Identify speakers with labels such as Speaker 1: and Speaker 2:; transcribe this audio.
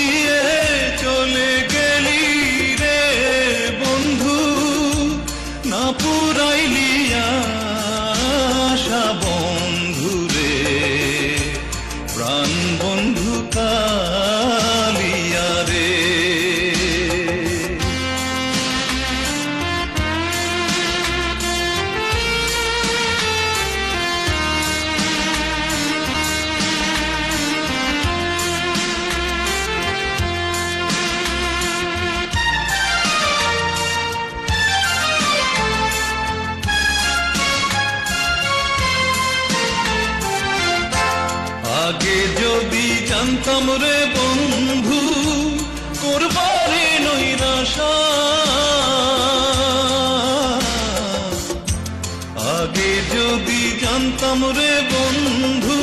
Speaker 1: দিয়ে চলে গেলি রে বন্ধু, না পুরাইলি আশা বন্ধু রে, প্রাণ বন্ধু কালিয়া রে। আগে যদি জানতাম রে বন্ধু করবারে নৈরাশা, আগে যদি জানতাম রে বন্ধু